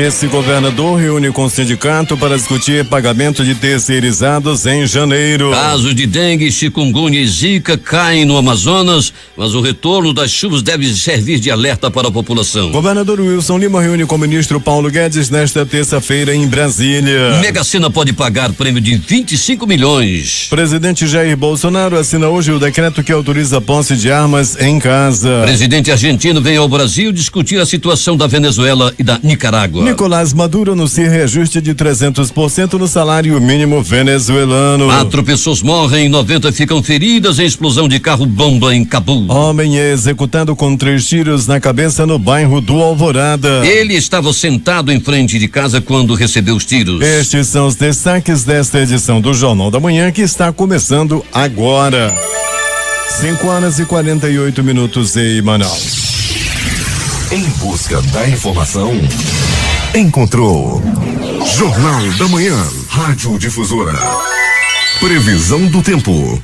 Esse governador reúne com o sindicato para discutir pagamento de terceirizados em janeiro. Casos de dengue, chikungunya e zika caem no Amazonas, mas o retorno das chuvas deve servir de alerta para a população. Governador Wilson Lima reúne com o ministro Paulo Guedes nesta terça-feira em Brasília. Mega Sena pode pagar prêmio de 25 milhões. Presidente Jair Bolsonaro assina hoje o decreto que autoriza a posse de armas em casa. Presidente argentino vem ao Brasil discutir a situação da Venezuela e da Nicarágua. Nicolás Maduro anuncia reajuste de 300% no salário mínimo venezuelano. 4 pessoas morrem, 90 ficam feridas em explosão de carro-bomba em Cabul. Homem é executado com 3 tiros na cabeça no bairro do Alvorada. Ele estava sentado em frente de casa quando recebeu os tiros. Estes são os destaques desta edição do Jornal da Manhã, que está começando agora. 5h48 em Manaus. Em busca da informação, encontrou Jornal da Manhã, Rádio Difusora. Previsão do tempo.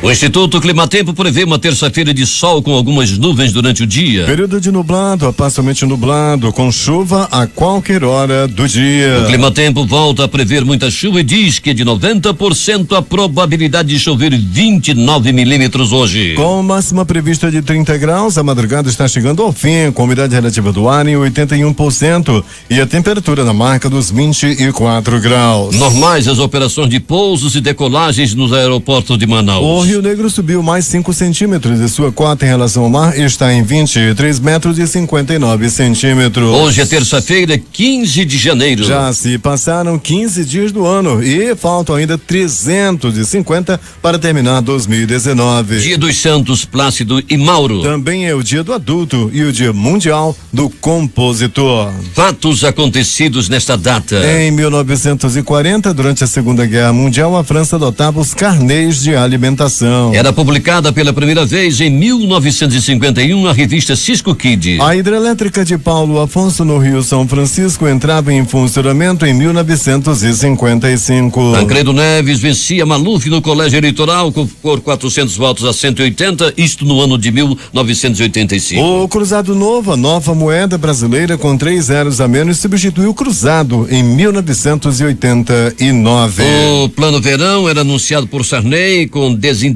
O Instituto Climatempo prevê uma terça-feira de sol com algumas nuvens durante o dia. Período de nublado a parcialmente nublado, com chuva a qualquer hora do dia. O Climatempo volta a prever muita chuva e diz que é de 90% a probabilidade de chover 29 milímetros hoje. Com máxima prevista de 30 graus, a madrugada está chegando ao fim, com a umidade relativa do ar em 81% e a temperatura na marca dos 24 graus. Normais as operações de pousos e decolagens nos aeroportos de Manaus. O Rio Negro subiu mais 5 centímetros e sua cota em relação ao mar está em 23 metros e 59 centímetros. Hoje é terça-feira, 15 de janeiro. Já se passaram 15 dias do ano e faltam ainda 350 para terminar 2019. Dia dos Santos Plácido e Mauro. Também é o dia do adulto e o dia mundial do compositor. Fatos acontecidos nesta data. Em 1940, durante a Segunda Guerra Mundial, a França adotava os carnês de alimentação. Era publicada pela primeira vez em 1951 a revista Cisco Kid. A hidrelétrica de Paulo Afonso no Rio São Francisco entrava em funcionamento em 1955. Tancredo Neves vencia Maluf no colégio eleitoral por 400 votos a 180, isto no ano de 1985. O Cruzado Novo, a nova moeda brasileira com 3 zeros a menos, substituiu o Cruzado em 1989. O Plano Verão era anunciado por Sarney com desindexação,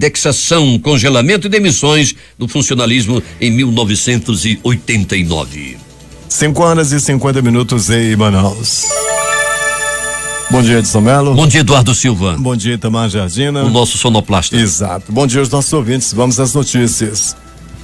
congelamento e demissões do funcionalismo em 1989. 5h50 em Manaus. Bom dia, Edson Melo. Bom dia, Eduardo Silva. Bom dia, Itamar Jardina. O nosso sonoplasta. Exato. Bom dia aos nossos ouvintes. Vamos às notícias.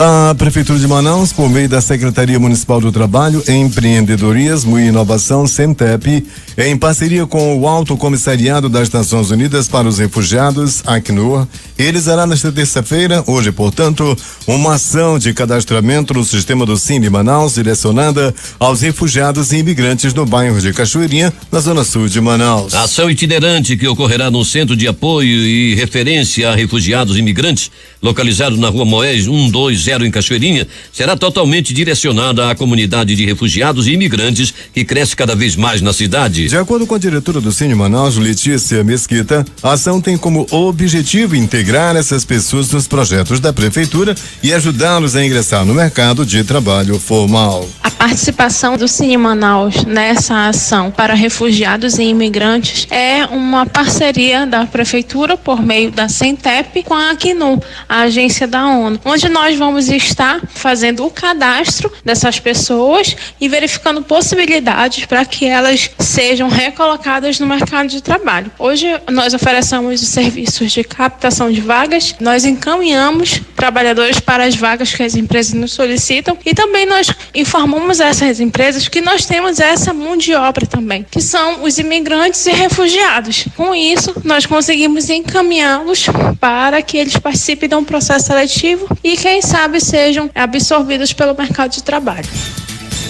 A Prefeitura de Manaus, por meio da Secretaria Municipal do Trabalho, Empreendedorismo e Inovação, SENTEP, em parceria com o Alto Comissariado das Nações Unidas para os Refugiados, ACNUR, realizará nesta terça-feira, hoje, portanto, uma ação de cadastramento no sistema do Cine Manaus, direcionada aos refugiados e imigrantes no bairro de Cachoeirinha, na zona sul de Manaus. A ação itinerante que ocorrerá no Centro de Apoio e Referência a Refugiados e Imigrantes, localizado na Rua Moés 120 em Cachoeirinha, será totalmente direcionada à comunidade de refugiados e imigrantes que cresce cada vez mais na cidade. De acordo com a diretora do Cine Manaus, Letícia Mesquita, a ação tem como objetivo integrar essas pessoas nos projetos da Prefeitura e ajudá-los a ingressar no mercado de trabalho formal. A participação do Cine Manaus nessa ação para refugiados e imigrantes é uma parceria da Prefeitura por meio da SENTEP com a ACNUR, a agência da ONU, onde nós vamos estar fazendo o cadastro dessas pessoas e verificando possibilidades para que elas sejam recolocadas no mercado de trabalho. Hoje nós oferecemos os serviços de captação de vagas, nós encaminhamos trabalhadores para as vagas que as empresas nos solicitam e também nós informamos essas empresas que nós temos essa mão de obra também, que são os imigrantes e refugiados. Com isso, nós conseguimos encaminhá-los para que eles participem de um processo seletivo e, quem sabe, sejam absorvidos pelo mercado de trabalho.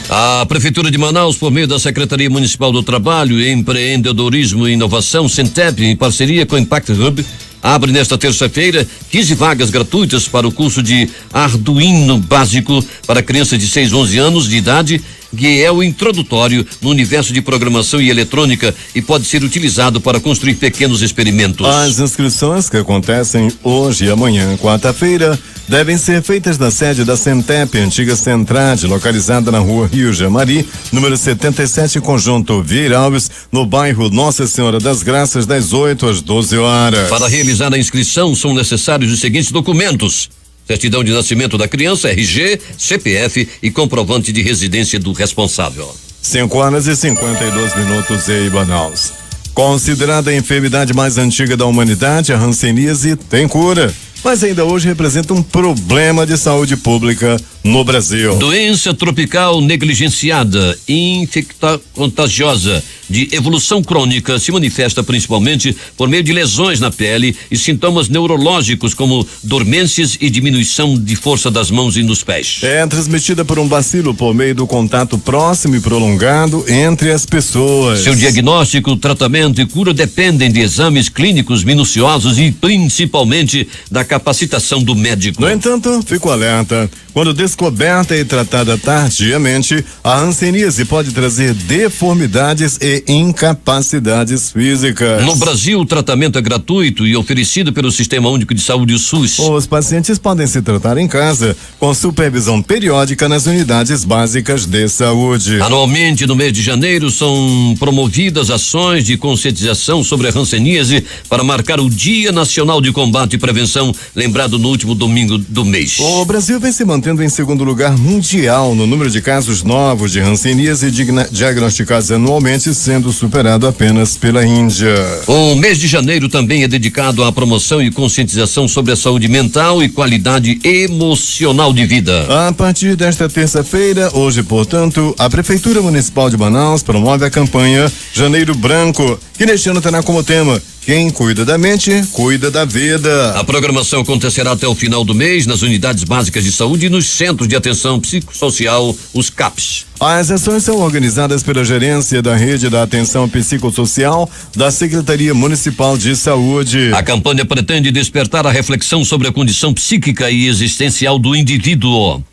A Prefeitura de Manaus, por meio da Secretaria Municipal do Trabalho, Empreendedorismo e Inovação, SENTEP, em parceria com o Impact Hub, abre nesta terça-feira 15 vagas gratuitas para o curso de Arduino básico para crianças de 6 a 11 anos de idade que é o introdutório no universo de programação e eletrônica e pode ser utilizado para construir pequenos experimentos. As inscrições, que acontecem hoje e amanhã, quarta-feira, devem ser feitas na sede da Centep, antiga Centrade, localizada na rua Rio Jamari, número 77, Conjunto Vieira Alves, no bairro Nossa Senhora das Graças, das 8 às 12 horas. Para realizar a inscrição, são necessários os seguintes documentos: certidão de nascimento da criança, RG, CPF e comprovante de residência do responsável. 5:52 em Manaus. Considerada a enfermidade mais antiga da humanidade, a hanseníase tem cura, mas ainda hoje representa um problema de saúde pública no Brasil. Doença tropical negligenciada, infecto-contagiosa, de evolução crônica, se manifesta principalmente por meio de lesões na pele e sintomas neurológicos como dormências e diminuição de força das mãos e nos pés. É transmitida por um bacilo por meio do contato próximo e prolongado entre as pessoas. Seu diagnóstico, tratamento e cura dependem de exames clínicos minuciosos e principalmente da capacitação do médico. No entanto, fico alerta. Quando descoberta e tratada tardiamente, a hanseníase pode trazer deformidades e incapacidades físicas. No Brasil, o tratamento é gratuito e oferecido pelo Sistema Único de Saúde, o SUS. Os pacientes podem se tratar em casa, com supervisão periódica nas unidades básicas de saúde. Anualmente, no mês de janeiro, são promovidas ações de conscientização sobre a hanseníase para marcar o Dia Nacional de Combate e Prevenção, lembrado no último domingo do mês. O Brasil vem se mantendo em segundo lugar mundial no número de casos novos de hanseníase diagnosticados anualmente, sendo superado apenas pela Índia. O mês de janeiro também é dedicado à promoção e conscientização sobre a saúde mental e qualidade emocional de vida. A partir desta terça-feira, hoje, portanto, a Prefeitura Municipal de Manaus promove a campanha Janeiro Branco, que neste ano terá como tema: quem cuida da mente, cuida da vida. A programação acontecerá até o final do mês nas unidades básicas de saúde e nos centros de atenção psicossocial, os CAPs. As ações são organizadas pela Gerência da Rede da Atenção Psicossocial da Secretaria Municipal de Saúde. A campanha pretende despertar a reflexão sobre a condição psíquica e existencial do indivíduo.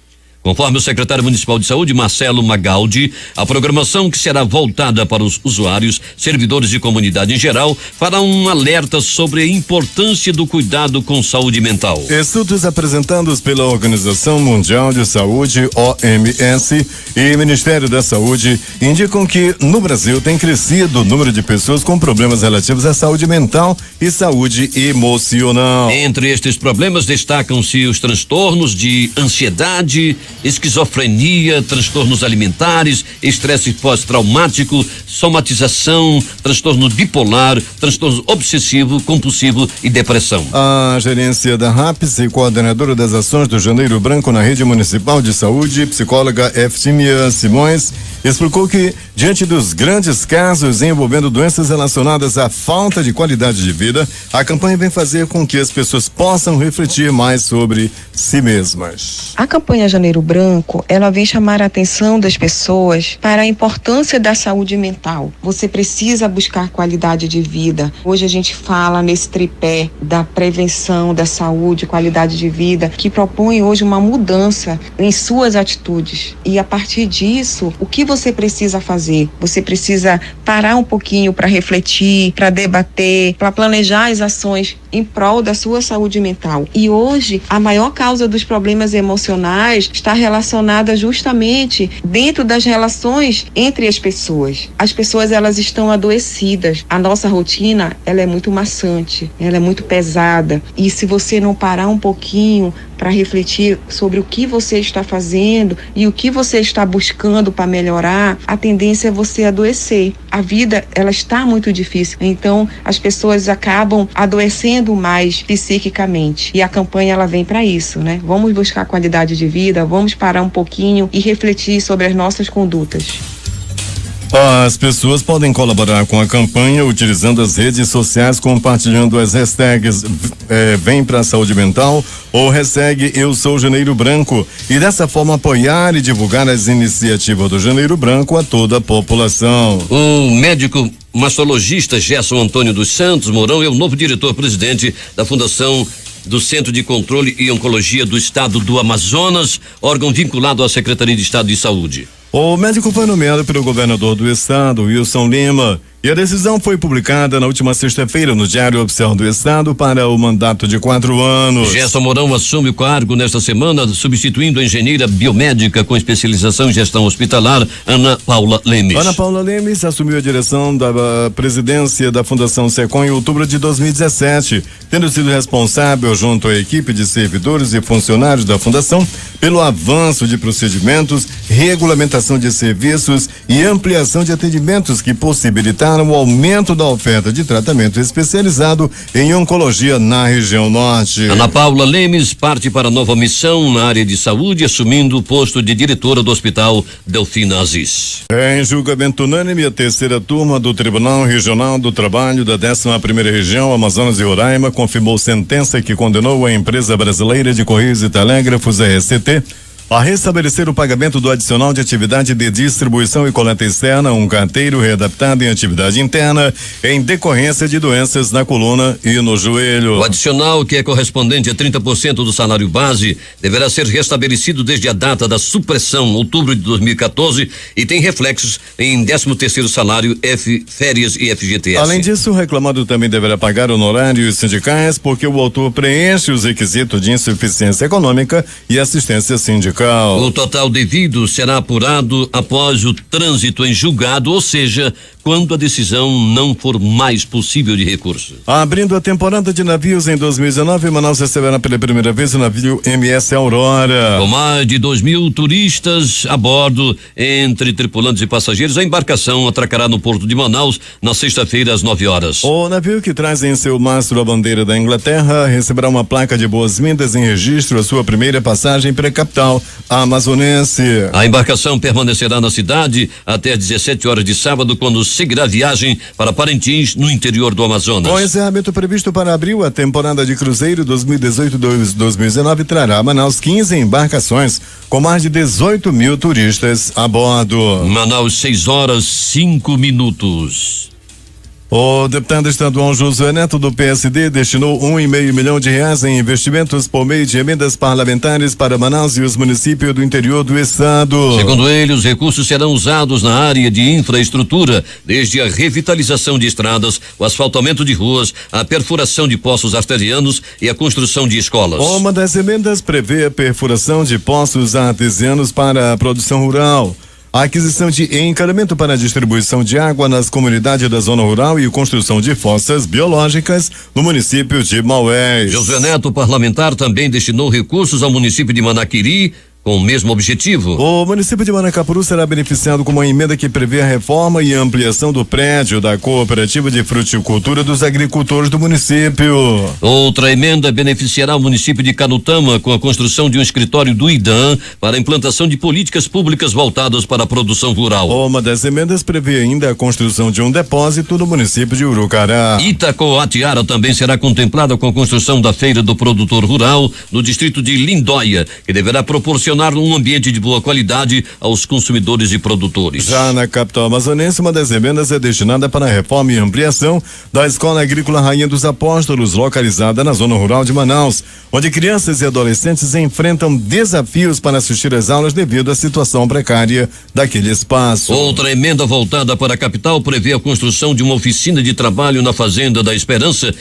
Conforme o secretário municipal de saúde, Marcelo Magaldi, a programação, que será voltada para os usuários, servidores e comunidade em geral, fará um alerta sobre a importância do cuidado com saúde mental. Estudos apresentados pela Organização Mundial de Saúde, OMS, e Ministério da Saúde indicam que no Brasil tem crescido o número de pessoas com problemas relativos à saúde mental e saúde emocional. Entre estes problemas destacam-se os transtornos de ansiedade, esquizofrenia, transtornos alimentares, estresse pós-traumático, somatização, transtorno bipolar, transtorno obsessivo, compulsivo e depressão. A gerência da RAPS e coordenadora das ações do Janeiro Branco na Rede Municipal de Saúde, psicóloga Eftimia Simões, explicou que, diante dos grandes casos envolvendo doenças relacionadas à falta de qualidade de vida, a campanha vem fazer com que as pessoas possam refletir mais sobre si mesmas. A campanha Janeiro Branco, ela vem chamar a atenção das pessoas para a importância da saúde mental. Você precisa buscar qualidade de vida. Hoje a gente fala nesse tripé da prevenção, da saúde, qualidade de vida, que propõe hoje uma mudança em suas atitudes. E a partir disso, o que você precisa fazer? Você precisa parar um pouquinho para refletir, para debater, para planejar as ações em prol da sua saúde mental. E hoje, a maior causa dos problemas emocionais está relacionada justamente dentro das relações entre as pessoas. As pessoas, elas estão adoecidas. A nossa rotina, ela é muito maçante, ela é muito pesada. E se você não parar um pouquinho para refletir sobre o que você está fazendo e o que você está buscando para melhorar, a tendência é você adoecer. A vida, ela está muito difícil. Então, as pessoas acabam adoecendo mais psiquicamente. E a campanha, ela vem para isso, né? Vamos buscar qualidade de vida, vamos parar um pouquinho e refletir sobre as nossas condutas. As pessoas podem colaborar com a campanha utilizando as redes sociais, compartilhando as hashtags Vem Pra Saúde Mental ou hashtag Eu Sou Janeiro Branco, e dessa forma apoiar e divulgar as iniciativas do Janeiro Branco a toda a população. O médico mastologista Gerson Antônio dos Santos Mourão é o novo diretor-presidente da Fundação do Centro de Controle e Oncologia do Estado do Amazonas, órgão vinculado à Secretaria de Estado de Saúde. O médico foi nomeado pelo governador do estado, Wilson Lima, e a decisão foi publicada na última sexta-feira no Diário Oficial do Estado para o mandato de 4 anos. Gerson Mourão assume o cargo nesta semana, substituindo a engenheira biomédica com especialização em gestão hospitalar, Ana Paula Lemes. Ana Paula Lemes assumiu a direção da presidência da Fundação SECOM em outubro de 2017, tendo sido responsável junto à equipe de servidores e funcionários da Fundação pelo avanço de procedimentos, regulamentação de serviços e ampliação de atendimentos que possibilitaram o aumento da oferta de tratamento especializado em oncologia na região norte. Ana Paula Lemes parte para nova missão na área de saúde, assumindo o posto de diretora do Hospital Delfina Aziz. Em julgamento unânime, a terceira turma do Tribunal Regional do Trabalho da 11ª Região, Amazonas e Roraima, confirmou sentença que condenou a empresa brasileira de Correios e Telégrafos, a ECT, a restabelecer o pagamento do adicional de atividade de distribuição e coleta externa, um carteiro readaptado em atividade interna, em decorrência de doenças na coluna e no joelho. O adicional, que é correspondente a 30% do salário base, deverá ser restabelecido desde a data da supressão, outubro de 2014, e tem reflexos em 13º salário, férias e FGTS. Além disso, o reclamado também deverá pagar honorários sindicais, porque o autor preenche os requisitos de insuficiência econômica e assistência sindical. O total devido será apurado após o trânsito em julgado, ou seja, quando a decisão não for mais possível de recurso. Abrindo a temporada de navios em 2019, Manaus receberá pela primeira vez o navio MS Aurora. Com mais de 2.000 turistas a bordo, entre tripulantes e passageiros, a embarcação atracará no porto de Manaus na sexta-feira às 9 horas. O navio, que traz em seu mastro a bandeira da Inglaterra, receberá uma placa de boas-vindas em registro à sua primeira passagem pela capital amazonense. A embarcação permanecerá na cidade até às 17 horas de sábado, quando seguirá a viagem para Parintins, no interior do Amazonas. Com encerramento previsto para abril, a temporada de cruzeiro 2018-2019 trará a Manaus 15 embarcações com mais de 18.000 turistas a bordo. Manaus, 6h05. O deputado estadual Josué Neto, do PSD, destinou R$1,5 milhão em investimentos por meio de emendas parlamentares para Manaus e os municípios do interior do estado. Segundo ele, os recursos serão usados na área de infraestrutura, desde a revitalização de estradas, o asfaltamento de ruas, a perfuração de poços arterianos e a construção de escolas. Uma das emendas prevê a perfuração de poços artesianos para a produção rural, a aquisição de encanamento para a distribuição de água nas comunidades da zona rural e construção de fossas biológicas no município de Maués. Josué Neto, parlamentar, também destinou recursos ao município de Manaquiri com o mesmo objetivo. O município de Manacapuru será beneficiado com uma emenda que prevê a reforma e ampliação do prédio da cooperativa de fruticultura dos agricultores do município. Outra emenda beneficiará o município de Canutama com a construção de um escritório do IDAM para a implantação de políticas públicas voltadas para a produção rural. Uma das emendas prevê ainda a construção de um depósito no município de Urucará. Itacoatiara também será contemplada com a construção da Feira do Produtor Rural no distrito de Lindóia, que deverá proporcionar um ambiente de boa qualidade aos consumidores e produtores. Já na capital amazonense, uma das emendas é destinada para a reforma e ampliação da Escola Agrícola Rainha dos Apóstolos, localizada na zona rural de Manaus, onde crianças e adolescentes enfrentam desafios para assistir às aulas devido à situação precária daquele espaço. Outra emenda voltada para a capital prevê a construção de uma oficina de trabalho na Fazenda da Esperança,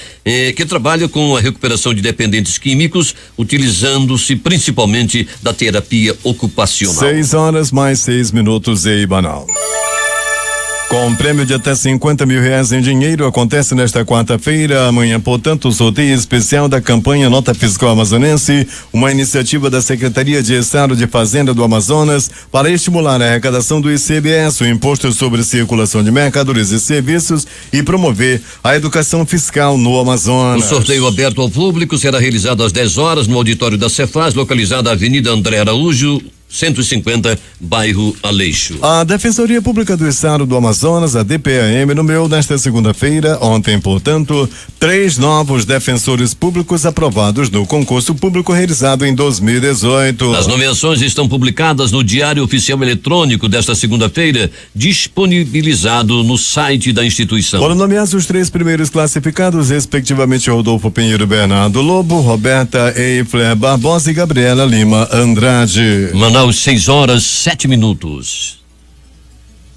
que trabalha com a recuperação de dependentes químicos, utilizando-se principalmente da terapia ocupacional. 6h06 em Manaus. Com um prêmio de até R$50 mil em dinheiro, acontece nesta quarta-feira, amanhã, portanto, o sorteio especial da campanha Nota Fiscal Amazonense, uma iniciativa da Secretaria de Estado de Fazenda do Amazonas para estimular a arrecadação do ICMS, o Imposto sobre Circulação de Mercadorias e Serviços, e promover a educação fiscal no Amazonas. O sorteio aberto ao público será realizado às 10 horas no auditório da Cefaz, localizado na Avenida André Araújo, 150, bairro Aleixo. A Defensoria Pública do Estado do Amazonas, a DPAM, nomeou nesta segunda-feira, ontem, portanto, 3 novos defensores públicos aprovados no concurso público realizado em 2018. As nomeações estão publicadas no Diário Oficial Eletrônico desta segunda-feira, disponibilizado no site da instituição. Foram nomeados os 3 primeiros classificados, respectivamente Rodolfo Pinheiro Bernardo Lobo, Roberta Eifler Barbosa e Gabriela Lima Andrade. Manaus, 6h07.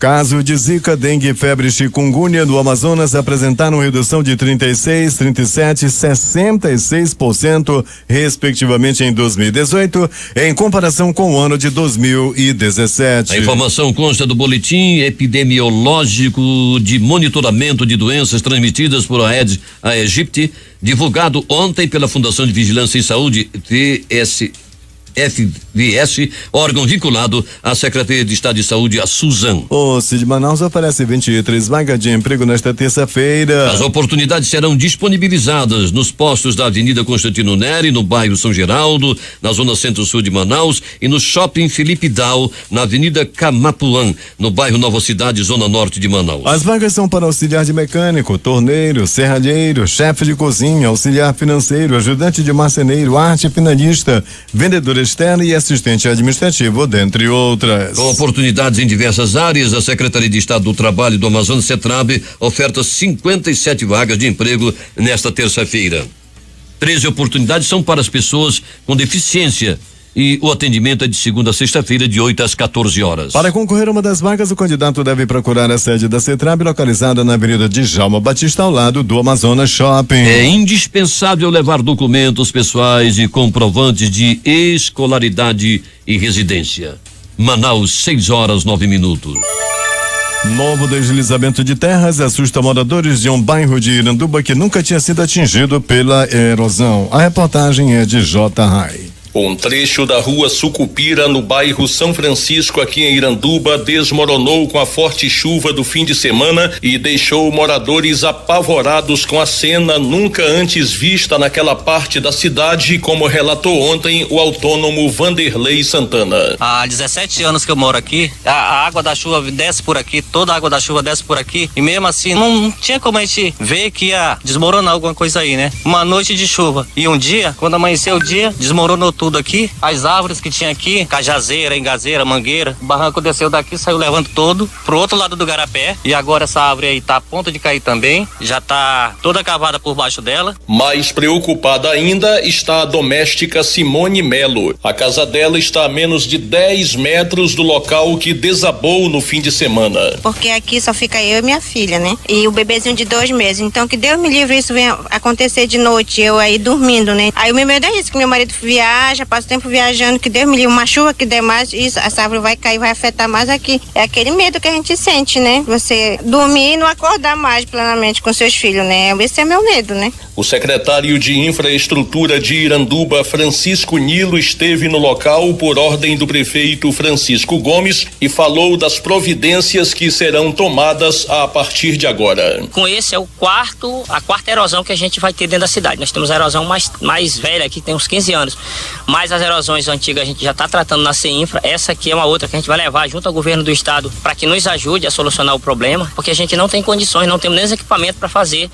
Caso de zika, dengue, febre e chikungunya no Amazonas apresentaram redução de 36, 37 e 66%, respectivamente, em 2018, em comparação com o ano de 2017. A informação consta do boletim epidemiológico de monitoramento de doenças transmitidas por Aedes aegypti, divulgado ontem pela Fundação de Vigilância em Saúde, FVS, órgão vinculado à Secretaria de Estado de Saúde, a Suzan. O CID Manaus oferece 23 vagas de emprego nesta terça-feira. As oportunidades serão disponibilizadas nos postos da Avenida Constantino Neri, no bairro São Geraldo, na zona centro-sul de Manaus, e no Shopping Felipe Dal, na Avenida Camapuã, no bairro Nova Cidade, zona norte de Manaus. As vagas são para auxiliar de mecânico, torneiro, serralheiro, chefe de cozinha, auxiliar financeiro, ajudante de marceneiro, arte finalista, vendedor externo e assistente administrativo, dentre outras. Com oportunidades em diversas áreas, a Secretaria de Estado do Trabalho do Amazonas, CETRAB, oferta 57 vagas de emprego nesta terça-feira. 13 oportunidades são para as pessoas com deficiência e o atendimento é de segunda a sexta-feira, de 8 às 14 horas. Para concorrer a uma das vagas, o candidato deve procurar a sede da CETRAB, localizada na Avenida Djalma Batista, ao lado do Amazonas Shopping. É indispensável levar documentos pessoais e comprovantes de escolaridade e residência. Manaus, 6:09. Novo deslizamento de terras assusta moradores de um bairro de Iranduba que nunca tinha sido atingido pela erosão. A reportagem é de J. Rai. Um trecho da rua Sucupira, no bairro São Francisco, aqui em Iranduba, desmoronou com a forte chuva do fim de semana e deixou moradores apavorados com a cena nunca antes vista naquela parte da cidade, como relatou ontem o autônomo Vanderlei Santana. Há 17 anos que eu moro aqui, a água da chuva desce por aqui, toda a água da chuva desce por aqui, e mesmo assim não tinha como a gente ver que ia desmoronar alguma coisa aí, né? Uma noite de chuva e um dia, quando amanheceu o dia, desmoronou tudo aqui, as árvores que tinha aqui, cajazeira, engazeira, mangueira, o barranco desceu daqui, saiu levando todo pro outro lado do garapé, e agora essa árvore aí tá a ponto de cair também, já tá toda cavada por baixo dela. Mais preocupada ainda está a doméstica Simone Melo. A casa dela está a menos de 10 metros do local que desabou no fim de semana. Porque aqui só fica eu e minha filha, né? E o bebezinho de 2 meses, então que Deus me livre isso venha acontecer de noite, eu aí dormindo, né? Aí o meu medo é isso, que meu marido viaja, passa tempo viajando, que Deus me livre, uma chuva que der mais, isso, essa árvore vai cair, vai afetar mais aqui. É aquele medo que a gente sente, né? Você dormir e não acordar mais plenamente com seus filhos, né? Esse é meu medo, né? O secretário de Infraestrutura de Iranduba, Francisco Nilo, esteve no local por ordem do prefeito Francisco Gomes e falou das providências que serão tomadas a partir de agora. Com esse é a quarta erosão que a gente vai ter dentro da cidade. Nós temos a erosão mais velha aqui, tem uns 15 anos. Mas as erosões antigas a gente já está tratando na CEINFRA. Essa aqui é uma outra que a gente vai levar junto ao governo do estado para que nos ajude a solucionar o problema, porque a gente não tem condições, não temos nem os equipamentos para fazer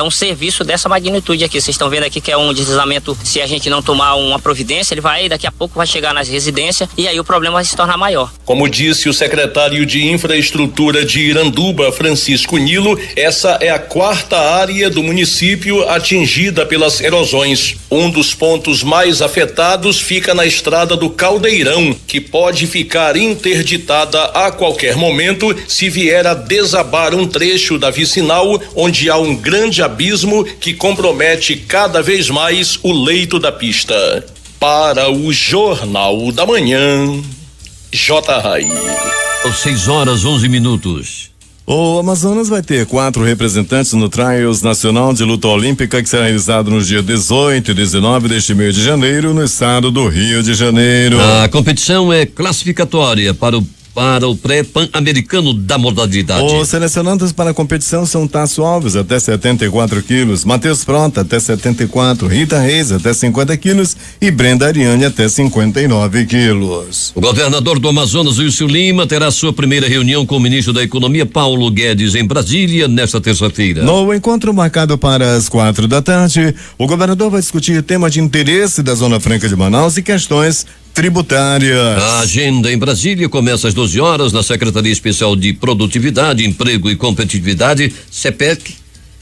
um serviço dessa magnitude aqui. Vocês estão vendo aqui que é um deslizamento, se a gente não tomar uma providência, ele vai, daqui a pouco vai chegar nas residências e aí o problema vai se tornar maior. Como disse o secretário de Infraestrutura de Iranduba, Francisco Nilo, essa é a 4ª área do município atingida pelas erosões. Um dos pontos mais afetados fica na estrada do Caldeirão, que pode ficar interditada a qualquer momento se vier a desabar um trecho da vicinal, onde há um grande abismo que compromete cada vez mais o leito da pista. Para o Jornal da Manhã, J. Rai. 6:11. O Amazonas vai ter 4 representantes no Trials Nacional de Luta Olímpica, que será realizado nos dias 18 e 19 deste mês de janeiro, no estado do Rio de Janeiro. A competição é classificatória para o pré-pan-americano da modalidade. Os selecionados para a competição são Tássio Alves, até 74 quilos, Matheus Frota, até 74, Rita Reis, até 50 quilos e Brenda Ariane, até 59 quilos. O governador do Amazonas, Wilson Lima, terá sua primeira reunião com o ministro da Economia, Paulo Guedes, em Brasília, nesta terça-feira. No encontro marcado para as 4 da tarde, o governador vai discutir temas de interesse da Zona Franca de Manaus e questões tributárias. A agenda em Brasília começa às 12 horas na Secretaria Especial de Produtividade, Emprego e Competitividade, CEPEC,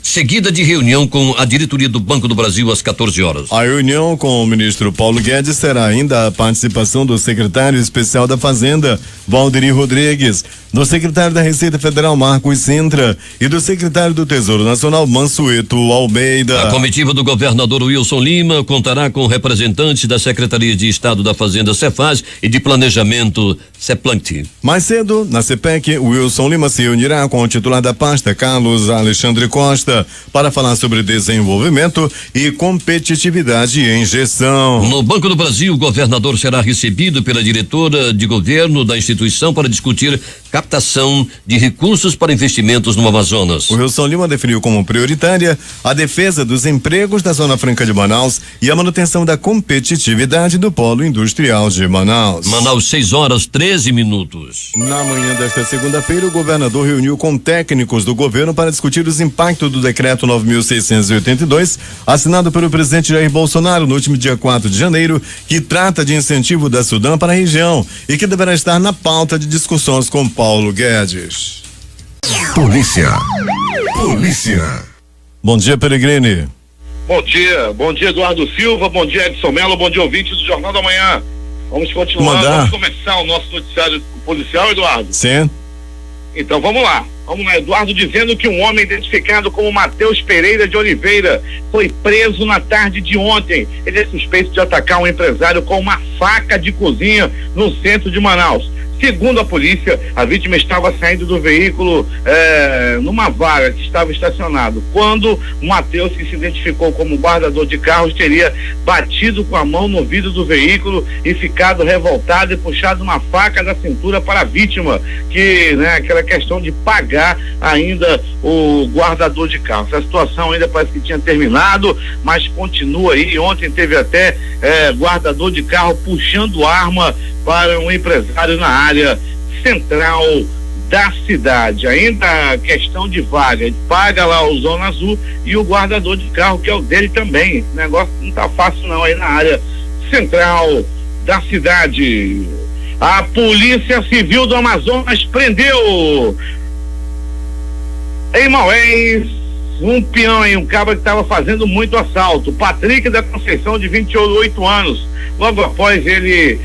Seguida de reunião com a diretoria do Banco do Brasil às 14 horas. A reunião com o ministro Paulo Guedes terá ainda a participação do secretário especial da Fazenda, Valderi Rodrigues, do secretário da Receita Federal, Marcos Sintra, e do secretário do Tesouro Nacional, Mansueto Almeida. A comitiva do governador Wilson Lima contará com representantes da Secretaria de Estado da Fazenda, Cefaz, e de Planejamento, Ceplant. Mais cedo, na CPEC, Wilson Lima se reunirá com o titular da pasta, Carlos Alexandre Costa, para falar sobre desenvolvimento e competitividade em gestão. No Banco do Brasil, o governador será recebido pela diretora de governo da instituição para discutir captação de recursos para investimentos no Amazonas. O Wilson Lima definiu como prioritária a defesa dos empregos da Zona Franca de Manaus e a manutenção da competitividade do polo industrial de Manaus. Manaus, 6:13. Na manhã desta segunda-feira, o governador reuniu com técnicos do governo para discutir os impactos do decreto 9.682, assinado pelo presidente Jair Bolsonaro no último dia 4 de janeiro, que trata de incentivo da Sudam para a região e que deverá estar na pauta de discussões com Paulo Guedes. Polícia. Bom dia, Peregrini. Bom dia Eduardo Silva, bom dia Edson Mello, bom dia ouvintes do Jornal da Manhã. Vamos continuar, vamos começar o nosso noticiário policial, Eduardo? Sim. Então vamos lá, Eduardo, dizendo que um homem identificado como Matheus Pereira de Oliveira foi preso na tarde de ontem. Ele é suspeito de atacar um empresário com uma faca de cozinha no centro de Manaus. Segundo a polícia, a vítima estava saindo do veículo numa vaga que estava estacionado, quando o Matheus, que se identificou como guardador de carros, teria batido com a mão no vidro do veículo e ficado revoltado e puxado uma faca da cintura para a vítima, que, aquela questão de pagar ainda o guardador de carros. A situação ainda parece que tinha terminado, mas continua aí. Ontem teve até guardador de carro puxando arma para um empresário na área central da cidade. Ainda a questão de vaga, ele paga lá o Zona Azul e o guardador de carro, que é o dele também. O negócio não tá fácil não aí na área central da cidade. A Polícia Civil do Amazonas prendeu em Maués um peão aí, um cabra que estava fazendo muito assalto. Patrick da Conceição, de 28 anos. Logo após ele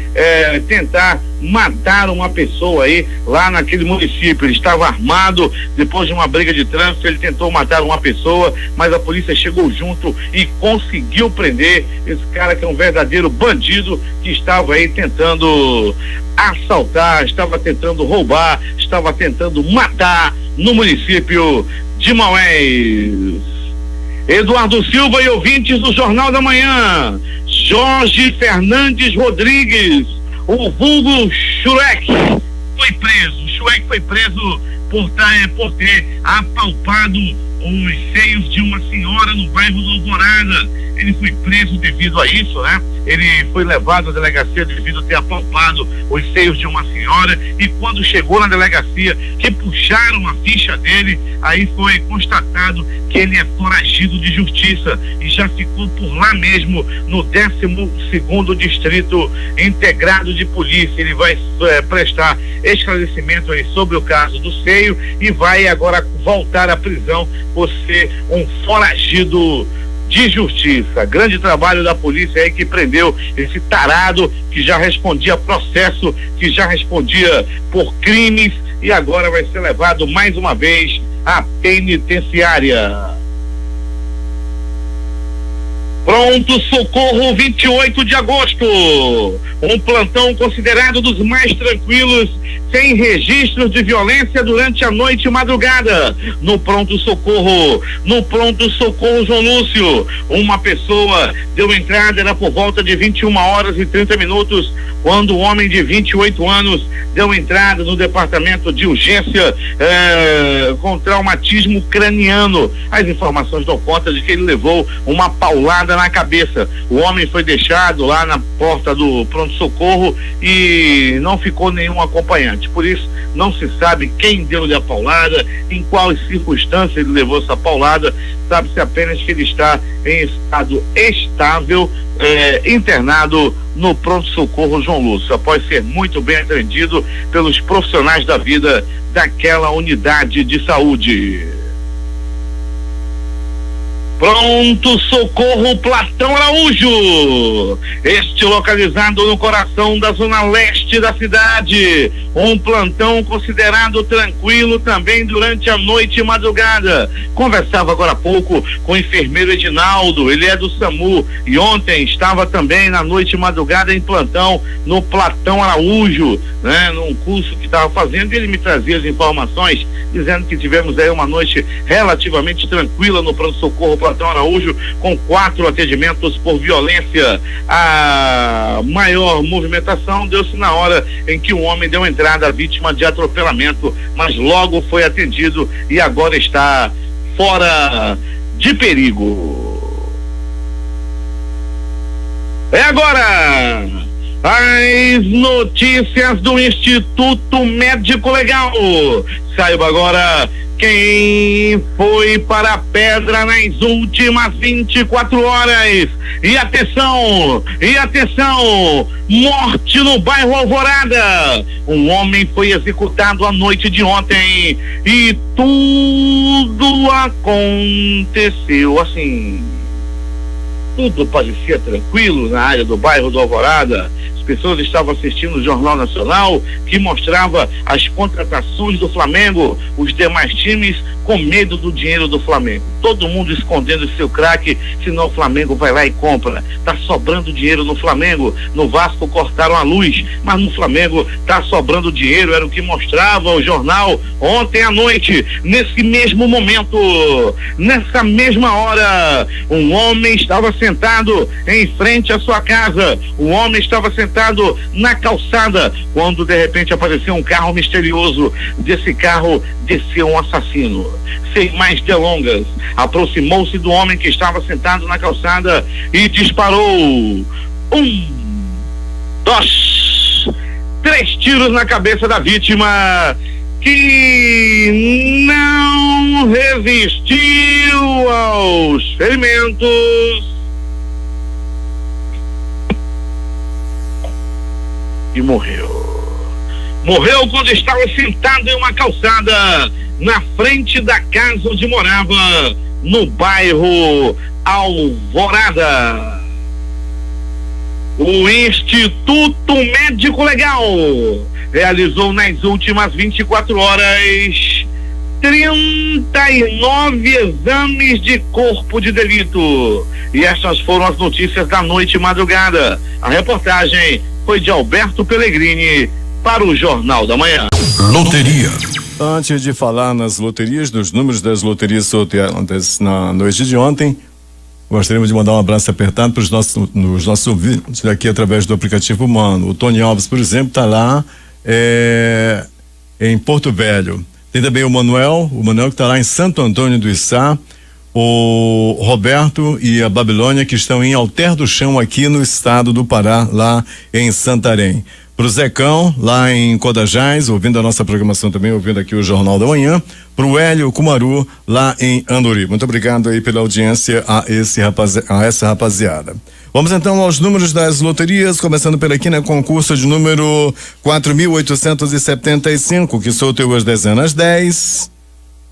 tentar matar uma pessoa aí lá naquele município. Ele estava armado, depois de uma briga de trânsito ele tentou matar uma pessoa, mas a polícia chegou junto e conseguiu prender esse cara, que é um verdadeiro bandido, que estava aí tentando assaltar, estava tentando roubar, estava tentando matar no município de Maués. Eduardo Silva e ouvintes do Jornal da Manhã, Jorge Fernandes Rodrigues, o vulgo Shrek, foi preso. Shrek foi preso por ter apalpado os seios de uma senhora no bairro do Alvorada. Ele foi preso devido a isso, Ele foi levado à delegacia devido a ter apalpado os seios de uma senhora, e quando chegou na delegacia, que puxaram a ficha dele, aí foi constatado que ele é foragido de justiça e já ficou por lá mesmo no 12º Distrito Integrado de Polícia. Ele vai prestar esclarecimento aí sobre o caso do seio e vai agora voltar à prisão por ser um foragido de justiça. Grande trabalho da polícia aí, que prendeu esse tarado que já respondia processo, que já respondia por crimes, e agora vai ser levado mais uma vez à penitenciária. Pronto Socorro, 28 de agosto. Um plantão considerado dos mais tranquilos, sem registros de violência durante a noite e madrugada. No Pronto Socorro João Lúcio, uma pessoa deu entrada, era por volta de 21h30, quando um homem de 28 anos deu entrada no departamento de urgência com traumatismo craniano. As informações dão conta de que ele levou uma paulada na cabeça. O homem foi deixado lá na porta do pronto-socorro e não ficou nenhum acompanhante. Por isso, não se sabe quem deu-lhe a paulada, em quais circunstâncias ele levou essa paulada. Sabe-se apenas que ele está em estado estável, internado no pronto-socorro João Lúcio, após ser muito bem atendido pelos profissionais da vida daquela unidade de saúde. Pronto Socorro Platão Araújo, este localizado no coração da zona leste da cidade, um plantão considerado tranquilo também durante a noite e madrugada. Conversava agora há pouco com o enfermeiro Edinaldo, ele é do SAMU e ontem estava também na noite e madrugada em plantão no Platão Araújo, né, num curso que estava fazendo, e ele me trazia as informações dizendo que tivemos aí uma noite relativamente tranquila no Pronto Socorro Platão Araújo, com 4 atendimentos por violência. A maior movimentação deu-se na hora em que um homem deu entrada à vítima de atropelamento, mas logo foi atendido e agora está fora de perigo. É agora as notícias do Instituto Médico Legal. Saiba agora quem foi para a pedra nas últimas 24 horas. E atenção, morte no bairro Alvorada. Um homem foi executado à noite de ontem e tudo aconteceu assim. Tudo parecia tranquilo na área do bairro do Alvorada. As pessoas estavam assistindo o Jornal Nacional, que mostrava as contratações do Flamengo, os demais times com medo do dinheiro do Flamengo. Todo mundo escondendo seu craque, senão o Flamengo vai lá e compra. Tá sobrando dinheiro no Flamengo. No Vasco cortaram a luz, mas no Flamengo tá sobrando dinheiro, era o que mostrava o jornal ontem à noite. Nesse mesmo momento, nessa mesma hora, um homem estava sentado em frente à sua casa. O homem estava sentado na calçada, quando de repente apareceu um carro misterioso. Desse carro desceu um assassino. Sem mais delongas, aproximou-se do homem que estava sentado na calçada e disparou 1, 2, 3 tiros na cabeça da vítima, que não resistiu aos ferimentos e morreu. Morreu quando estava sentado em uma calçada na frente da casa onde morava, no bairro Alvorada. O Instituto Médico Legal realizou nas últimas 24 horas 39 exames de corpo de delito. E estas foram as notícias da noite e madrugada. A reportagem foi de Alberto Pellegrini para o Jornal da Manhã. Loteria. Antes de falar nas loterias, dos números das loterias sorteadas na noite de ontem, gostaríamos de mandar um abraço apertado para os nossos ouvintes aqui através do aplicativo Mano. O Tony Alves, por exemplo, está lá em Porto Velho. Tem também o Manuel que está lá em Santo Antônio do Içá. O Roberto e a Babilônia, que estão em Alter do Chão, aqui no estado do Pará, lá em Santarém. Pro Zecão, lá em Codajás, ouvindo a nossa programação também, ouvindo aqui o Jornal da Manhã. Pro Hélio Kumaru, lá em Andori. Muito obrigado aí pela audiência a essa rapaziada. Vamos então aos números das loterias, começando pela aqui, né, concurso de número 4.875, que sorteou as dezenas 10,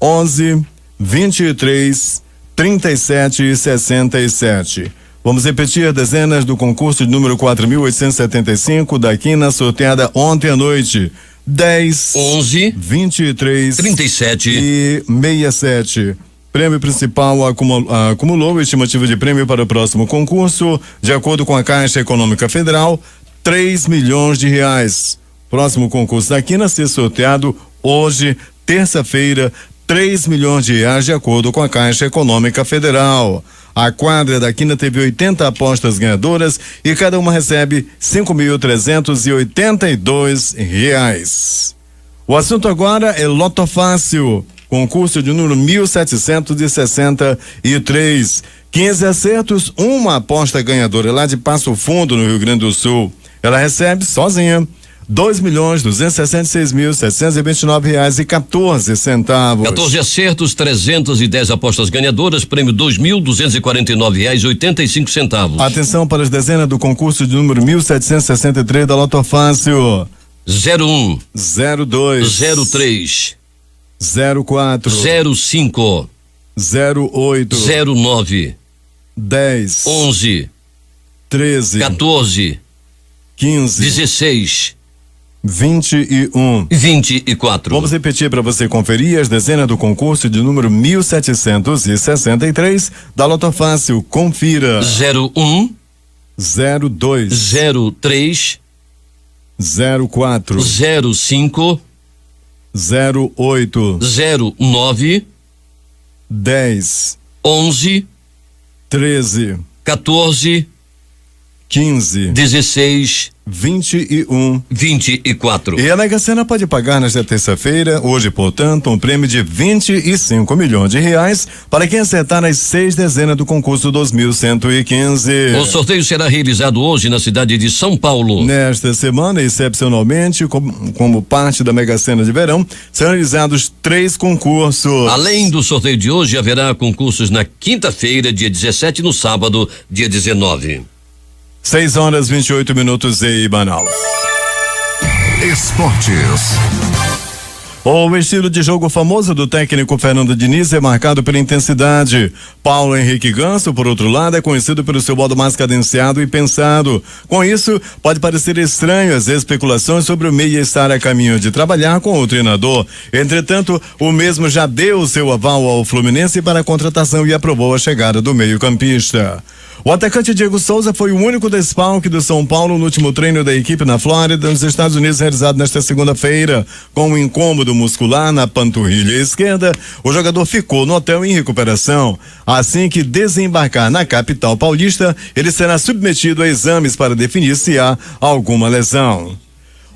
11, 23, 37 e 67. Vamos repetir as dezenas do concurso de número 4.875 da quina sorteada ontem à noite. 10, 11, 23, 37 e 67. Prêmio principal acumulou estimativa de prêmio para o próximo concurso, de acordo com a Caixa Econômica Federal, 3 milhões de reais. Próximo concurso da quina a ser sorteado hoje, terça-feira, 3 milhões de reais, de acordo com a Caixa Econômica Federal. A quadra da quina teve 80 apostas ganhadoras e cada uma recebe R$5.382. O assunto agora é Loto Fácil, concurso de número 1763. 15 acertos, uma aposta ganhadora lá de Passo Fundo, no Rio Grande do Sul. Ela recebe sozinha R$2.266.729,14. 14 acertos, 310 apostas ganhadoras, prêmio R$2.249,85. Atenção para as dezenas do concurso de número 1763 da Loto Fácil. 01, 02, 03, 04, 05, 08 09 10 11 13 14 15 16 21 24. Vamos repetir para você conferir as dezenas do concurso de número 1763 da Loto Fácil. Confira. 01 02 03 04 05 08 09 10 11 13 14 15 16 21 24. E a Mega Sena pode pagar nesta terça-feira, hoje, portanto, um prêmio de 25 milhões de reais para quem acertar as 6 dezenas do concurso 2115. O sorteio será realizado hoje na cidade de São Paulo. Nesta semana, excepcionalmente, como parte da Mega Sena de verão, serão realizados 3 concursos. Além do sorteio de hoje, haverá concursos na quinta-feira, dia 17, e no sábado, dia 19. 6h28 em Manaus. Esportes. O estilo de jogo famoso do técnico Fernando Diniz é marcado pela intensidade. Paulo Henrique Ganso, por outro lado, é conhecido pelo seu modo mais cadenciado e pensado. Com isso, pode parecer estranho as especulações sobre o meia estar a caminho de trabalhar com o treinador. Entretanto, o mesmo já deu o seu aval ao Fluminense para a contratação e aprovou a chegada do meio-campista. O atacante Diego Souza foi o único desfalque do São Paulo no último treino da equipe na Flórida, nos Estados Unidos, realizado nesta segunda-feira. Com um incômodo muscular na panturrilha esquerda, o jogador ficou no hotel em recuperação. Assim que desembarcar na capital paulista, ele será submetido a exames para definir se há alguma lesão.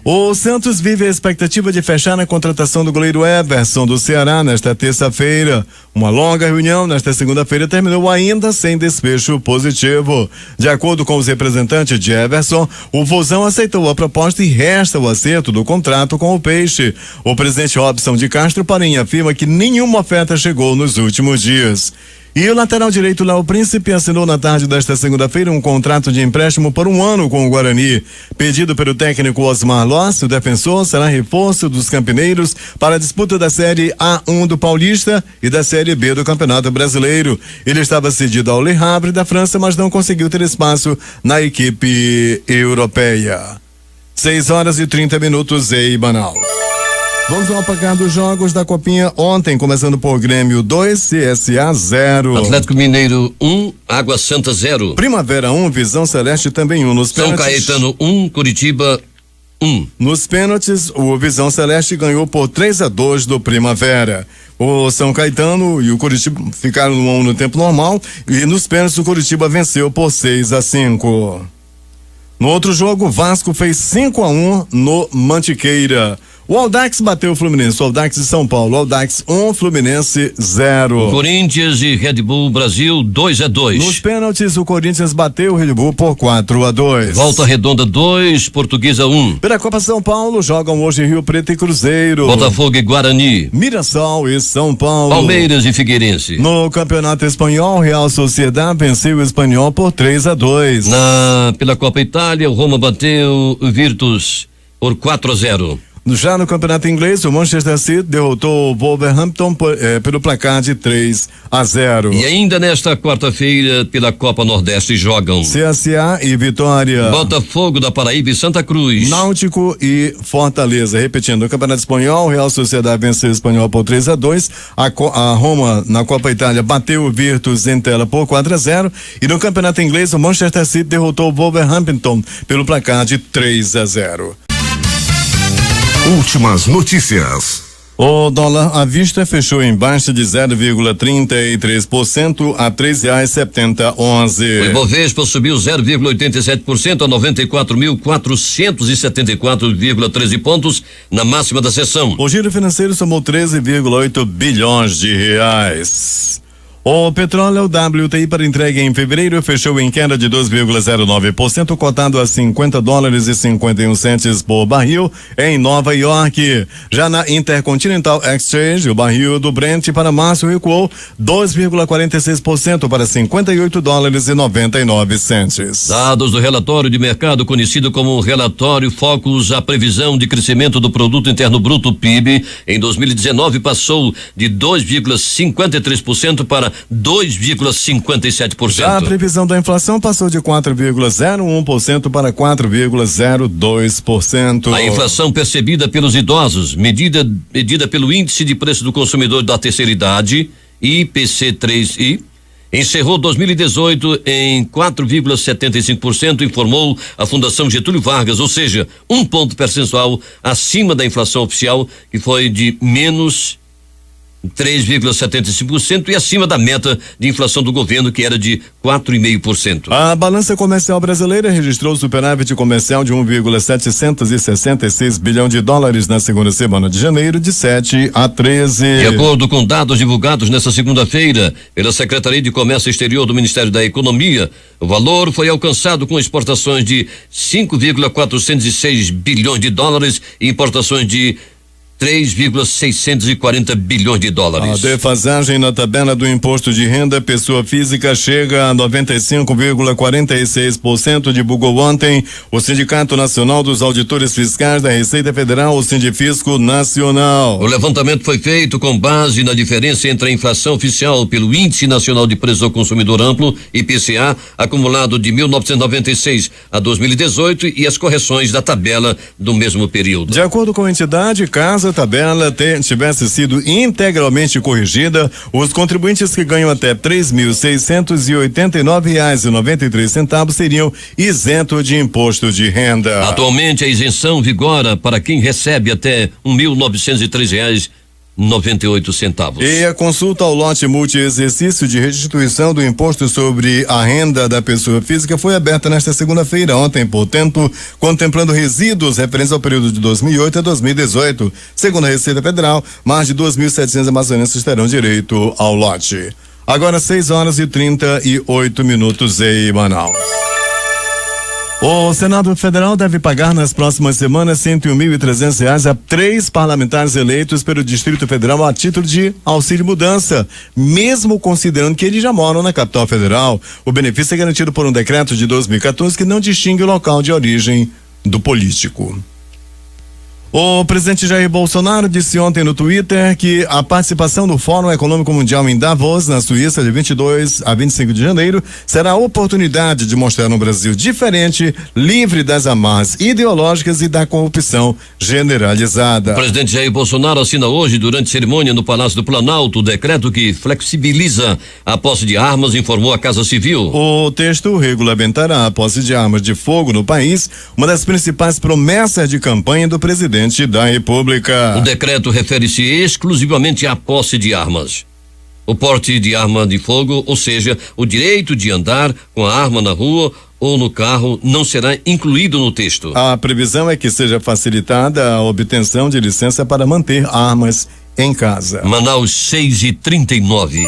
O Santos vive a expectativa de fechar a contratação do goleiro Everson do Ceará nesta terça-feira. Uma longa reunião nesta segunda-feira terminou ainda sem desfecho positivo. De acordo com os representantes de Everson, o Vozão aceitou a proposta e resta o acerto do contrato com o Peixe. O presidente Robson de Castro, porém, afirma que nenhuma oferta chegou nos últimos dias. E o lateral direito Léo Príncipe assinou na tarde desta segunda-feira um contrato de empréstimo por 1 ano com o Guarani. Pedido pelo técnico Osmar Loss, o defensor será reforço dos campineiros para a disputa da Série A1 do Paulista e da Série B do Campeonato Brasileiro. Ele estava cedido ao Le Havre da França, mas não conseguiu ter espaço na equipe europeia. 6h30 em Manaus. Vamos ao apagar dos jogos da Copinha ontem, começando por Grêmio 2, CSA 0. Atlético Mineiro 1, Água Santa 0. Primavera 1, Visão Celeste também 1. Nos São Caetano 1, Curitiba 1. Nos pênaltis, o Visão Celeste ganhou por 3-2 do Primavera. O São Caetano e o Curitiba ficaram no 1 no tempo normal e nos pênaltis o Curitiba venceu por 6-5. No outro jogo, o Vasco fez 5-1 no Mantiqueira. O Audax bateu o Fluminense, o Audax de São Paulo, o Audax 1, Fluminense 0. Corinthians e Red Bull Brasil 2-2. Nos pênaltis, o Corinthians bateu o Red Bull por 4-2. Volta Redonda 2, Portuguesa 1. Pela Copa São Paulo, jogam hoje Rio Preto e Cruzeiro. Botafogo e Guarani. Mirassol e São Paulo. Palmeiras e Figueirense. No Campeonato Espanhol, Real Sociedad venceu o Espanhol por 3-2. Pela Copa Itália, o Roma bateu o Virtus por 4-0. Já no Campeonato Inglês, o Manchester City derrotou o Wolverhampton pelo placar de 3-0. E ainda nesta quarta-feira, pela Copa Nordeste, jogam CSA e Vitória, Botafogo da Paraíba e Santa Cruz, Náutico e Fortaleza. Repetindo, no Campeonato Espanhol, Real Sociedad venceu o Espanhol por 3-2. A Roma, na Copa Itália, bateu o Virtus em tela por 4-0. E no Campeonato Inglês, o Manchester City derrotou o Wolverhampton pelo placar de 3-0. Últimas notícias. O dólar à vista fechou em baixa de 0,33% a R$3,7011. O Ibovespa subiu 0,87% a 94.474,13 pontos na máxima da sessão. O giro financeiro somou 13,8 bilhões de reais. O petróleo WTI para entrega em fevereiro fechou em queda de 2,09%, cotado a $50,51 por barril em Nova York. Já na Intercontinental Exchange, o barril do Brent para março recuou 2,46% para $58,99. Dados do relatório de mercado conhecido como relatório Focus, a previsão de crescimento do produto interno bruto PIB em 2019 passou de 2,53% para 2,57%. Já a previsão da inflação passou de 4,01% para 4,02%. A inflação percebida pelos idosos, medida pelo Índice de Preço do Consumidor da Terceira Idade, IPC3I, encerrou 2018 em 4,75%, informou a Fundação Getúlio Vargas, ou seja, 1 ponto percentual acima da inflação oficial, que foi de menos 3,75% e acima da meta de inflação do governo, que era de 4,5%. A balança comercial brasileira registrou superávit comercial de 1,766 bilhão de dólares na segunda semana de janeiro, de 7 a 13. De acordo com dados divulgados nesta segunda-feira pela Secretaria de Comércio Exterior do Ministério da Economia, o valor foi alcançado com exportações de 5,406 bilhões de dólares e importações de 3,640 bilhões de dólares. A defasagem na tabela do imposto de renda pessoa física chega a 95,46%, divulgou ontem o Sindicato Nacional dos Auditores Fiscais da Receita Federal, o Sindifisco Nacional. O levantamento foi feito com base na diferença entre a inflação oficial pelo Índice Nacional de Preço ao Consumidor Amplo, IPCA, acumulado de 1996 a 2018 e as correções da tabela do mesmo período. De acordo com a entidade, caso a tabela tivesse sido integralmente corrigida, os contribuintes que ganham até R$3.689,93 seriam isentos de imposto de renda. Atualmente a isenção vigora para quem recebe até R$1.903,98. E a consulta ao lote multi-exercício de restituição do imposto sobre a renda da pessoa física foi aberta nesta segunda-feira, ontem, portanto, contemplando resíduos referentes ao período de 2008 a 2018. Segundo a Receita Federal, mais de 2.700 amazonenses terão direito ao lote. Agora 6h38 em Manaus. O Senado Federal deve pagar nas próximas semanas R$101.300 a 3 parlamentares eleitos pelo Distrito Federal a título de auxílio mudança, mesmo considerando que eles já moram na capital federal. O benefício é garantido por um decreto de 2014 que não distingue o local de origem do político. O presidente Jair Bolsonaro disse ontem no Twitter que a participação no Fórum Econômico Mundial em Davos, na Suíça, de 22 a 25 de janeiro, será a oportunidade de mostrar um Brasil diferente, livre das amarras ideológicas e da corrupção generalizada. O presidente Jair Bolsonaro assina hoje, durante cerimônia no Palácio do Planalto, o decreto que flexibiliza a posse de armas, informou a Casa Civil. O texto regulamentará a posse de armas de fogo no país, uma das principais promessas de campanha do presidente da República. O decreto refere-se exclusivamente à posse de armas. O porte de arma de fogo, ou seja, o direito de andar com a arma na rua ou no carro, não será incluído no texto. A previsão é que seja facilitada a obtenção de licença para manter armas em casa. Manaus 6h39.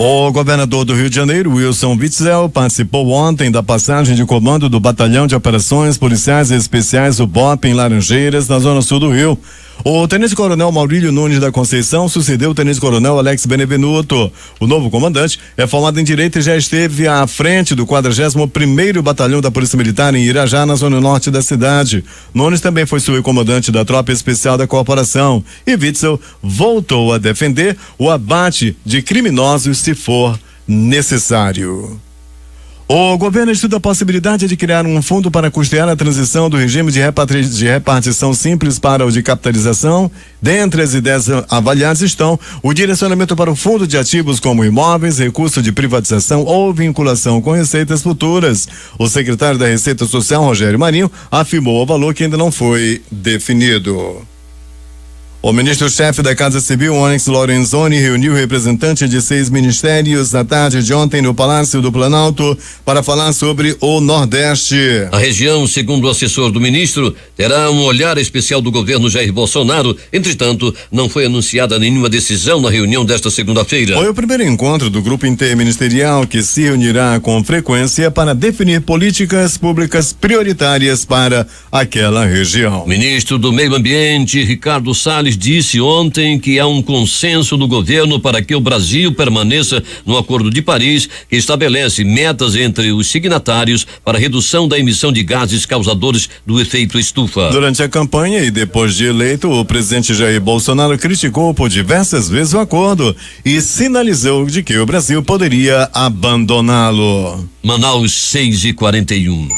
O governador do Rio de Janeiro, Wilson Witzel, participou ontem da passagem de comando do Batalhão de Operações Policiais Especiais, o BOP, em Laranjeiras, na zona sul do Rio. O tenente-coronel Maurílio Nunes da Conceição sucedeu o tenente-coronel Alex Benevenuto. O novo comandante é formado em Direito e já esteve à frente do 41º Batalhão da Polícia Militar em Irajá, na zona norte da cidade. Nunes também foi subcomandante da Tropa Especial da Corporação. E Witzel voltou a defender o abate de criminosos se for necessário. O governo estuda a possibilidade de criar um fundo para custear a transição do regime de repartição simples para o de capitalização. Dentre as ideias avaliadas estão o direcionamento para o fundo de ativos como imóveis, recurso de privatização ou vinculação com receitas futuras. O secretário da Receita Social, Rogério Marinho, afirmou o valor que ainda não foi definido. O ministro-chefe da Casa Civil, Onyx Lorenzoni, reuniu representantes de 6 ministérios na tarde de ontem no Palácio do Planalto para falar sobre o Nordeste. A região, segundo o assessor do ministro, terá um olhar especial do governo Jair Bolsonaro. Entretanto, não foi anunciada nenhuma decisão na reunião desta segunda-feira. Foi o primeiro encontro do grupo interministerial que se reunirá com frequência para definir políticas públicas prioritárias para aquela região. O ministro do Meio Ambiente, Ricardo Salles, disse ontem que há um consenso no governo para que o Brasil permaneça no Acordo de Paris, que estabelece metas entre os signatários para redução da emissão de gases causadores do efeito estufa. Durante a campanha e depois de eleito, o presidente Jair Bolsonaro criticou por diversas vezes o acordo e sinalizou de que o Brasil poderia abandoná-lo. Manaus 6:41.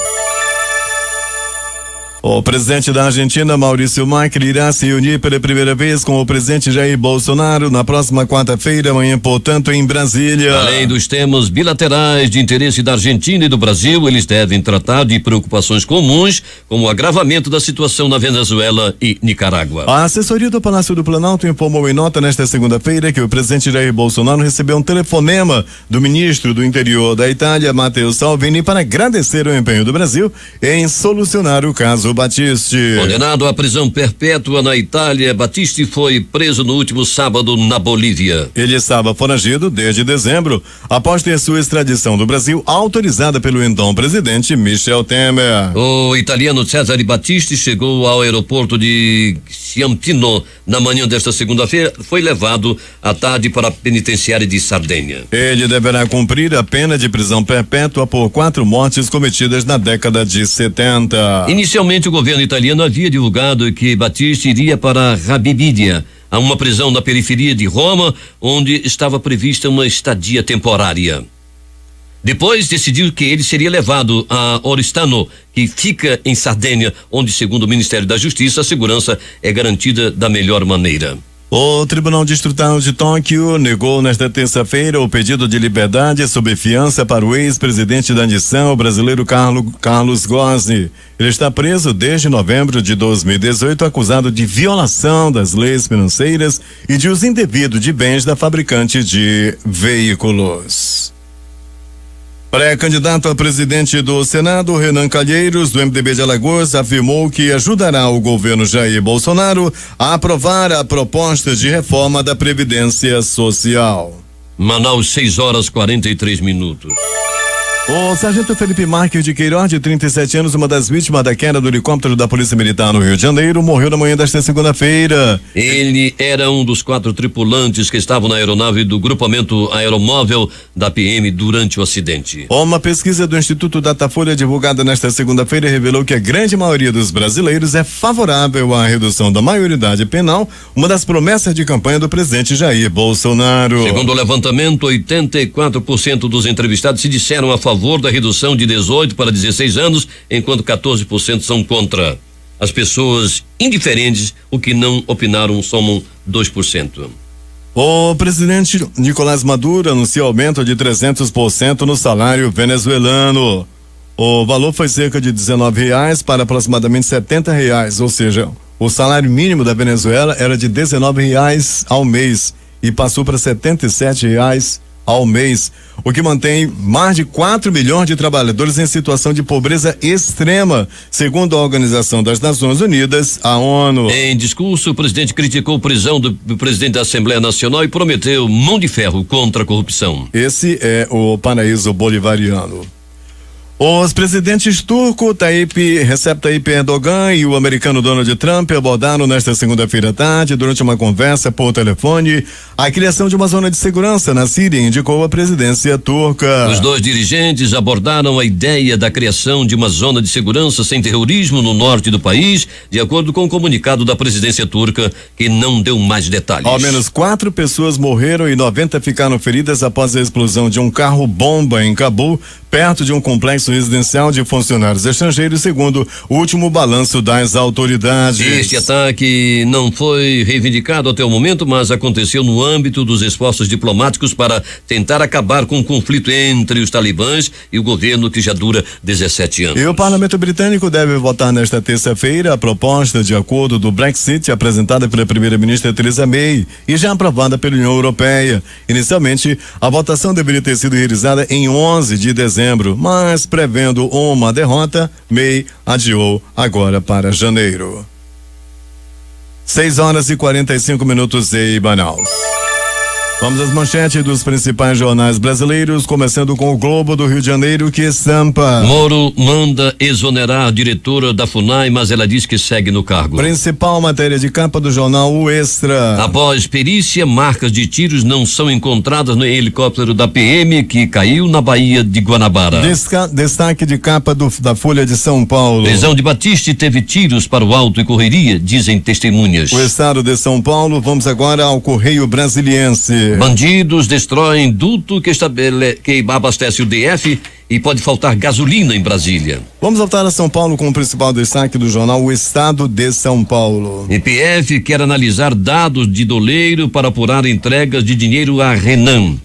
O presidente da Argentina, Maurício Macri, irá se reunir pela primeira vez com o presidente Jair Bolsonaro na próxima quarta-feira, amanhã, portanto, em Brasília. Além dos temas bilaterais de interesse da Argentina e do Brasil, eles devem tratar de preocupações comuns, como o agravamento da situação na Venezuela e Nicarágua. A assessoria do Palácio do Planalto informou em nota nesta segunda-feira que o presidente Jair Bolsonaro recebeu um telefonema do ministro do Interior da Itália, Matteo Salvini, para agradecer o empenho do Brasil em solucionar o caso Battisti. Condenado à prisão perpétua na Itália, Battisti foi preso no último sábado na Bolívia. Ele estava foragido desde dezembro, após ter sua extradição do Brasil autorizada pelo então presidente Michel Temer. O italiano Cesare Battisti chegou ao aeroporto de Ciampino na manhã desta segunda-feira, foi levado à tarde para a penitenciária de Sardenha. Ele deverá cumprir a pena de prisão perpétua por 4 mortes cometidas na década de 70. Inicialmente, o governo italiano havia divulgado que Battisti iria para Rabibidia, a uma prisão na periferia de Roma, onde estava prevista uma estadia temporária. Depois decidiu que ele seria levado a Oristano, que fica em Sardenha, onde, segundo o Ministério da Justiça, a segurança é garantida da melhor maneira. O Tribunal Distrital de Tóquio negou nesta terça-feira o pedido de liberdade sob fiança para o ex-presidente da Nissan, o brasileiro Carlos Ghosn. Ele está preso desde novembro de 2018, acusado de violação das leis financeiras e de uso indevido de bens da fabricante de veículos. Pré-candidato a presidente do Senado, Renan Calheiros, do MDB de Alagoas, afirmou que ajudará o governo Jair Bolsonaro a aprovar a proposta de reforma da Previdência Social. Manaus, 6:43. O sargento Felipe Marques de Queiroz, de 37 anos, uma das vítimas da queda do helicóptero da Polícia Militar no Rio de Janeiro, morreu na manhã desta segunda-feira. Ele era um dos 4 tripulantes que estavam na aeronave do grupamento aeromóvel da PM durante o acidente. Uma pesquisa do Instituto Datafolha divulgada nesta segunda-feira revelou que a grande maioria dos brasileiros é favorável à redução da maioridade penal, uma das promessas de campanha do presidente Jair Bolsonaro. Segundo o levantamento, 84% dos entrevistados se disseram a favor da redução de 18 para 16 anos, enquanto 14% são contra. As pessoas indiferentes, o que não opinaram, somam 2%. O presidente Nicolás Maduro anunciou aumento de 300% no salário venezuelano. O valor foi cerca de R$19 para aproximadamente R$70, ou seja, o salário mínimo da Venezuela era de R$19 ao mês e passou para R$77 ao mês, o que mantém mais de 4 milhões de trabalhadores em situação de pobreza extrema, segundo a Organização das Nações Unidas, a ONU. Em discurso, o presidente criticou a prisão do presidente da Assembleia Nacional e prometeu mão de ferro contra a corrupção. Esse é o paraíso bolivariano. Os presidentes turco Recep Tayyip Erdogan e o americano Donald Trump abordaram nesta segunda-feira à tarde, durante uma conversa por telefone, a criação de uma zona de segurança na Síria, indicou a presidência turca. Os dois dirigentes abordaram a ideia da criação de uma zona de segurança sem terrorismo no norte do país, de acordo com o comunicado da presidência turca, que não deu mais detalhes. Ao menos 4 pessoas morreram e 90 ficaram feridas após a explosão de um carro-bomba em Cabul, perto de um complexo residencial de funcionários estrangeiros, segundo o último balanço das autoridades. Este ataque não foi reivindicado até o momento, mas aconteceu no âmbito dos esforços diplomáticos para tentar acabar com o conflito entre os talibãs e o governo, que já dura 17 anos. E o parlamento britânico deve votar nesta terça-feira a proposta de acordo do Brexit apresentada pela primeira-ministra Theresa May e já aprovada pela União Europeia. Inicialmente, a votação deveria ter sido realizada em 11 de dezembro, mas prevendo uma derrota, May adiou agora para janeiro. 6h45 em Manaus. Vamos às manchetes dos principais jornais brasileiros, começando com o Globo do Rio de Janeiro, que estampa: Moro manda exonerar a diretora da FUNAI, mas ela diz que segue no cargo. Principal matéria de capa do jornal O Extra. Após perícia, marcas de tiros não são encontradas no helicóptero da PM que caiu na Baía de Guanabara. Destaque de capa da Folha de São Paulo. Prisão de Batiste teve tiros para o alto e correria, dizem testemunhas. O estado de São Paulo, vamos agora ao Correio Brasiliense. Bandidos destroem duto que abastece o DF e pode faltar gasolina em Brasília. Vamos voltar a São Paulo com o principal destaque do jornal O Estado de São Paulo. EPF quer analisar dados de doleiro para apurar entregas de dinheiro a Renan.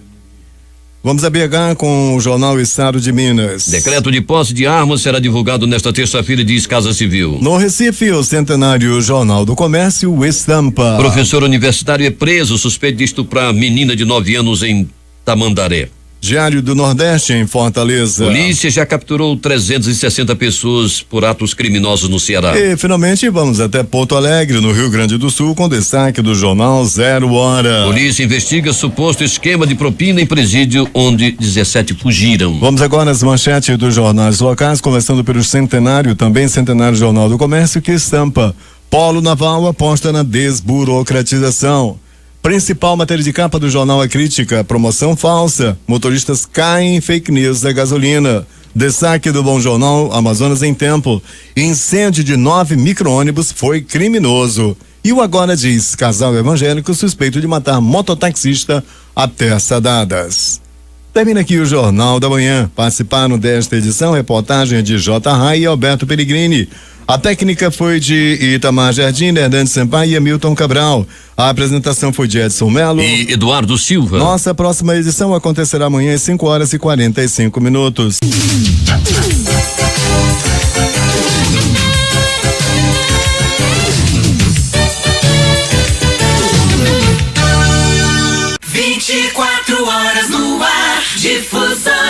Vamos a BH com o jornal Estado de Minas. Decreto de posse de armas será divulgado nesta terça-feira, diz Casa Civil. No Recife, o centenário Jornal do Comércio estampa: professor universitário é preso, suspeito de estuprar menina de 9 anos em Tamandaré. Diário do Nordeste em Fortaleza. Polícia já capturou 360 pessoas por atos criminosos no Ceará. E finalmente vamos até Porto Alegre, no Rio Grande do Sul, com destaque do jornal 0 Hora. Polícia investiga suposto esquema de propina em presídio onde 17 fugiram. Vamos agora às manchetes dos jornais locais, começando pelo Centenário, também Centenário Jornal do Comércio, que estampa: Polo Naval aposta na desburocratização. Principal matéria de capa do jornal A Crítica: promoção falsa, motoristas caem em fake news da gasolina. Destaque do Bom Jornal Amazonas em Tempo: incêndio de 9 micro-ônibus foi criminoso. E o Agora diz: casal evangélico suspeito de matar mototaxista a peça dadas. Termina aqui o Jornal da Manhã. Participaram desta edição reportagem de J. Rai e Alberto Pellegrini. A técnica foi de Itamar Jardim, Hernandes Sampaio e Hamilton Cabral. A apresentação foi de Edson Melo e Eduardo Silva. Nossa próxima edição acontecerá amanhã às 5h45. 24 horas no ar, difusão.